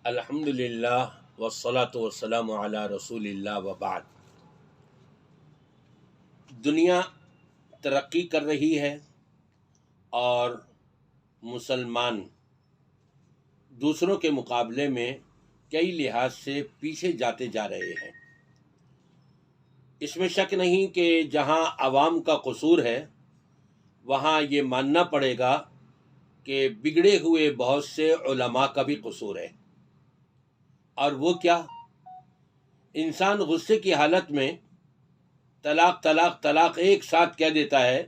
الحمدللہ والصلاۃ والسلام علی رسول اللہ وبعد۔ دنیا ترقی کر رہی ہے اور مسلمان دوسروں کے مقابلے میں کئی لحاظ سے پیچھے جاتے جا رہے ہیں۔ اس میں شک نہیں کہ جہاں عوام کا قصور ہے وہاں یہ ماننا پڑے گا کہ بگڑے ہوئے بہت سے علماء کا بھی قصور ہے۔ اور وہ کیا؟ انسان غصے کی حالت میں طلاق طلاق طلاق ایک ساتھ کہہ دیتا ہے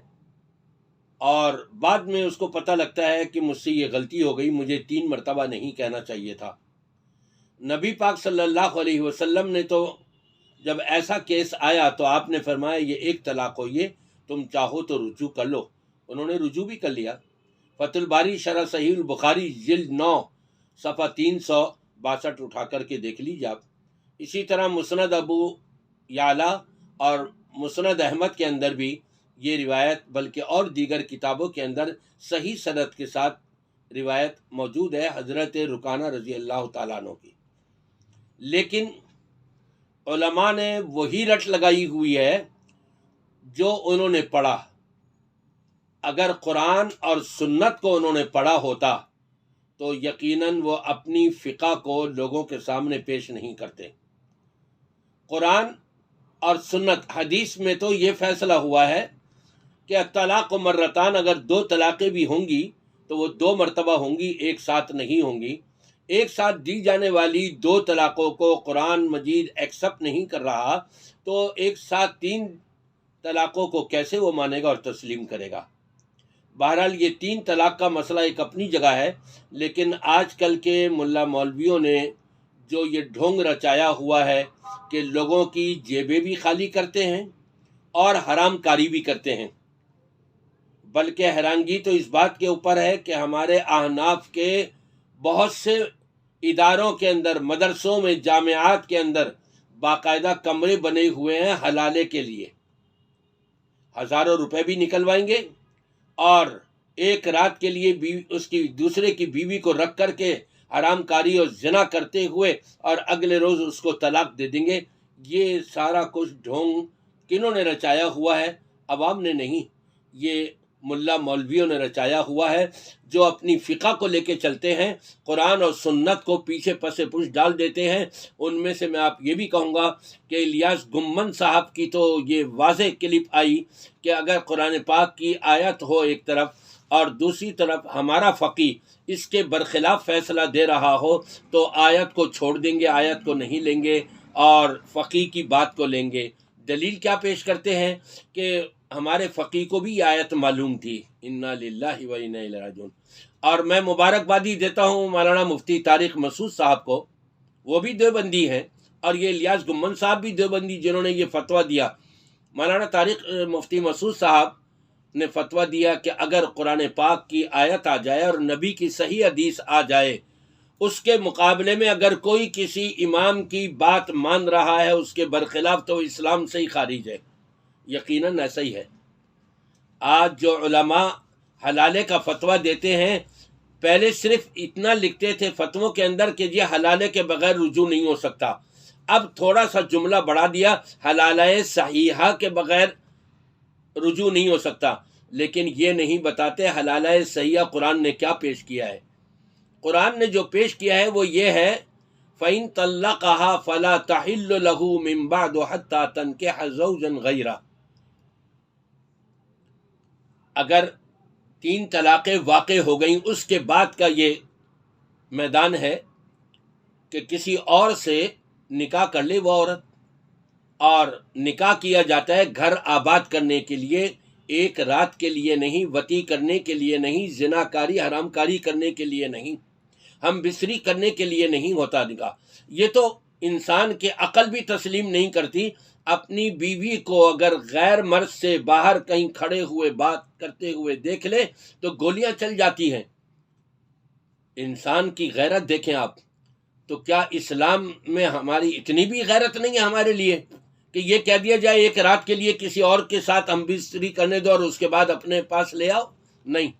اور بعد میں اس کو پتہ لگتا ہے کہ مجھ سے یہ غلطی ہو گئی، مجھے 3 مرتبہ نہیں کہنا چاہیے تھا۔ نبی پاک صلی اللہ علیہ وسلم نے تو جب ایسا کیس آیا تو آپ نے فرمایا یہ ایک طلاق ہو، یہ تم چاہو تو رجوع کر لو۔ انہوں نے رجوع بھی کر لیا۔ فتح الباری شرح صحیح البخاری جلد 9 صفحہ 362 اٹھا کر کے دیکھ لیجیے آپ۔ اسی طرح مسند ابو یعلا اور مسند احمد کے اندر بھی یہ روایت، بلکہ اور دیگر کتابوں کے اندر صحیح سند کے ساتھ روایت موجود ہے حضرت رکانہ رضی اللہ تعالیٰ عنہ کی۔ لیکن علماء نے وہی رٹ لگائی ہوئی ہے جو انہوں نے پڑھا۔ اگر قرآن اور سنت کو انہوں نے پڑھا ہوتا تو یقیناً وہ اپنی فقہ کو لوگوں کے سامنے پیش نہیں کرتے۔ قرآن اور سنت حدیث میں تو یہ فیصلہ ہوا ہے کہ طلاق و مرتان، اگر 2 طلاقیں بھی ہوں گی تو وہ 2 مرتبہ ہوں گی، ایک ساتھ نہیں ہوں گی۔ ایک ساتھ دی جانے والی 2 طلاقوں کو قرآن مجید ایکسپٹ نہیں کر رہا تو ایک ساتھ 3 طلاقوں کو کیسے وہ مانے گا اور تسلیم کرے گا؟ بہرحال یہ 3 طلاق کا مسئلہ ایک اپنی جگہ ہے، لیکن آج کل کے ملا مولویوں نے جو یہ ڈھونگ رچایا ہوا ہے کہ لوگوں کی جیبیں بھی خالی کرتے ہیں اور حرام کاری بھی کرتے ہیں۔ بلکہ حیرانگی تو اس بات کے اوپر ہے کہ ہمارے احناف کے بہت سے اداروں کے اندر، مدرسوں میں، جامعات کے اندر باقاعدہ کمرے بنے ہوئے ہیں حلالے کے لیے۔ ہزاروں روپے بھی نکلوائیں گے اور ایک رات کے لیے اس کی دوسرے کی بیوی کو رکھ کر کے حرام کاری اور زنا کرتے ہوئے اور اگلے روز اس کو طلاق دے دیں گے۔ یہ سارا کچھ ڈھونگ کنہوں نے رچایا ہوا ہے؟ عوام نے نہیں، یہ ملا مولویوں نے رچایا ہوا ہے، جو اپنی فقہ کو لے کے چلتے ہیں، قرآن اور سنت کو پیچھے پس پش ڈال دیتے ہیں۔ ان میں سے میں آپ یہ بھی کہوں گا کہ الیاس گمن صاحب کی تو یہ واضح کلپ آئی کہ اگر قرآن پاک کی آیت ہو ایک طرف اور دوسری طرف ہمارا فقی اس کے برخلاف فیصلہ دے رہا ہو تو آیت کو چھوڑ دیں گے، آیت کو نہیں لیں گے اور فقی کی بات کو لیں گے۔ دلیل کیا پیش کرتے ہیں کہ ہمارے فقی کو بھی یہ آیت معلوم تھی، انا للہ و انا الیہ راجعون۔ اور میں مبارکبادی دیتا ہوں مولانا مفتی طارق مسعود صاحب کو، وہ بھی دیوبندی ہیں، اور یہ الیاس گمن صاحب بھی دیوبندی جنہوں نے یہ فتویٰ دیا۔ مولانا طارق مفتی مسعود صاحب نے فتویٰ دیا کہ اگر قرآن پاک کی آیت آ جائے اور نبی کی صحیح حدیث آ جائے، اس کے مقابلے میں اگر کوئی کسی امام کی بات مان رہا ہے اس کے برخلاف تو اسلام سے ہی خارج ہے۔ یقیناً ایسا ہی ہے۔ آج جو علماء حلالے کا فتویٰ دیتے ہیں، پہلے صرف اتنا لکھتے تھے فتووں کے اندر کہ یہ حلالے کے بغیر رجوع نہیں ہو سکتا، اب تھوڑا سا جملہ بڑھا دیا، حلالہ صحیحہ کے بغیر رجوع نہیں ہو سکتا، لیکن یہ نہیں بتاتے حلالہ صحیحہ قرآن نے کیا پیش کیا ہے۔ قرآن نے جو پیش کیا ہے وہ یہ ہے فَإِن طَلَّقَهَا فَلَا تَحِلُّ لَهُ مِن بَعْدُ حَتَّى تَنكِحَ زَوْجًا غَيْرَهُ۔ اگر 3 طلاقیں واقع ہو گئیں، اس کے بعد کا یہ میدان ہے کہ کسی اور سے نکاح کر لے وہ عورت، اور نکاح کیا جاتا ہے گھر آباد کرنے کے لیے، ایک رات کے لیے نہیں، وطی کرنے کے لیے نہیں، زنا کاری حرام کاری کرنے کے لیے نہیں، ہم بستری کرنے کے لیے نہیں ہوتا نکاح۔ یہ تو انسان کے عقل بھی تسلیم نہیں کرتی۔ اپنی بیوی کو اگر غیر مرد سے باہر کہیں کھڑے ہوئے بات کرتے ہوئے دیکھ لے تو گولیاں چل جاتی ہیں۔ انسان کی غیرت دیکھیں آپ، تو کیا اسلام میں ہماری اتنی بھی غیرت نہیں ہے ہمارے لیے کہ یہ کہہ دیا جائے ایک رات کے لیے کسی اور کے ساتھ ہم بستری کرنے دو اور اس کے بعد اپنے پاس لے آؤ؟ نہیں،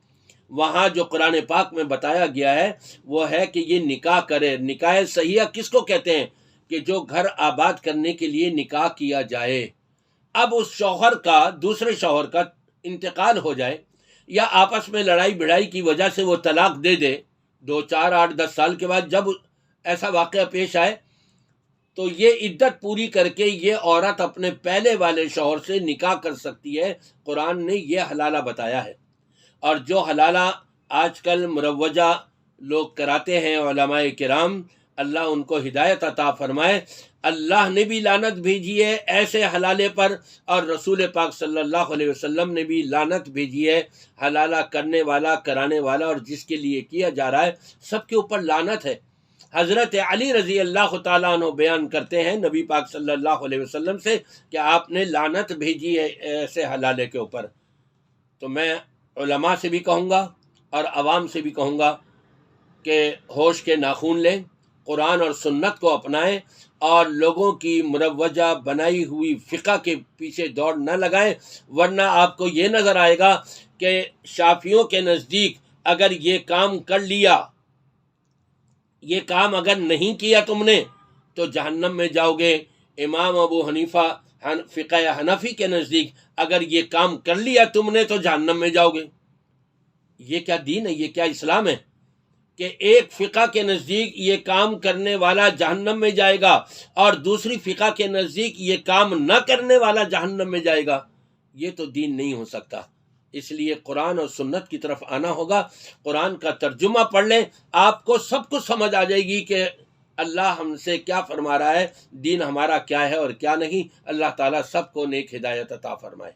وہاں جو قرآن پاک میں بتایا گیا ہے وہ ہے کہ یہ نکاح کرے۔ نکاح صحیحہ کس کو کہتے ہیں؟ کہ جو گھر آباد کرنے کے لیے نکاح کیا جائے۔ اب اس شوہر کا دوسرے شوہر کا انتقال ہو جائے یا آپس میں لڑائی بھڑائی کی وجہ سے وہ طلاق دے دے 2 4 8 10 سال کے بعد، جب ایسا واقعہ پیش آئے تو یہ عدت پوری کر کے یہ عورت اپنے پہلے والے شوہر سے نکاح کر سکتی ہے۔ قرآن نے یہ حلالہ بتایا ہے۔ اور جو حلالہ آج کل مروجہ لوگ کراتے ہیں علماء کرام، اللہ ان کو ہدایت عطا فرمائے، اللہ نے بھی لعنت بھیجی ہے ایسے حلالے پر، اور رسول پاک صلی اللہ علیہ وسلم نے بھی لعنت بھیجی ہے حلالہ کرنے والا، کرانے والا، اور جس کے لیے کیا جا رہا ہے سب کے اوپر لعنت ہے۔ حضرت علی رضی اللہ تعالیٰ عنہ بیان کرتے ہیں نبی پاک صلی اللہ علیہ وسلم سے کہ آپ نے لعنت بھیجی ہے ایسے حلالے کے اوپر۔ تو میں علماء سے بھی کہوں گا اور عوام سے بھی کہوں گا کہ ہوش کے ناخون لیں، قرآن اور سنت کو اپنائیں، اور لوگوں کی مروجہ بنائی ہوئی فقہ کے پیچھے دوڑ نہ لگائیں، ورنہ آپ کو یہ نظر آئے گا کہ شافعیوں کے نزدیک اگر یہ کام کر لیا، یہ کام اگر نہیں کیا تم نے تو جہنم میں جاؤ گے۔ امام ابو حنیفہ فقہ حنفی کے نزدیک اگر یہ کام کر لیا تم نے تو جہنم میں جاؤ گے۔ یہ کیا دین ہے؟ یہ کیا اسلام ہے کہ ایک فقہ کے نزدیک یہ کام کرنے والا جہنم میں جائے گا اور دوسری فقہ کے نزدیک یہ کام نہ کرنے والا جہنم میں جائے گا؟ یہ تو دین نہیں ہو سکتا۔ اس لیے قرآن اور سنت کی طرف آنا ہوگا۔ قرآن کا ترجمہ پڑھ لیں، آپ کو سب کچھ سمجھ آ جائے گی کہ اللہ ہم سے کیا فرما رہا ہے، دین ہمارا کیا ہے اور کیا نہیں۔ اللہ تعالیٰ سب کو نیک ہدایت عطا فرمائے۔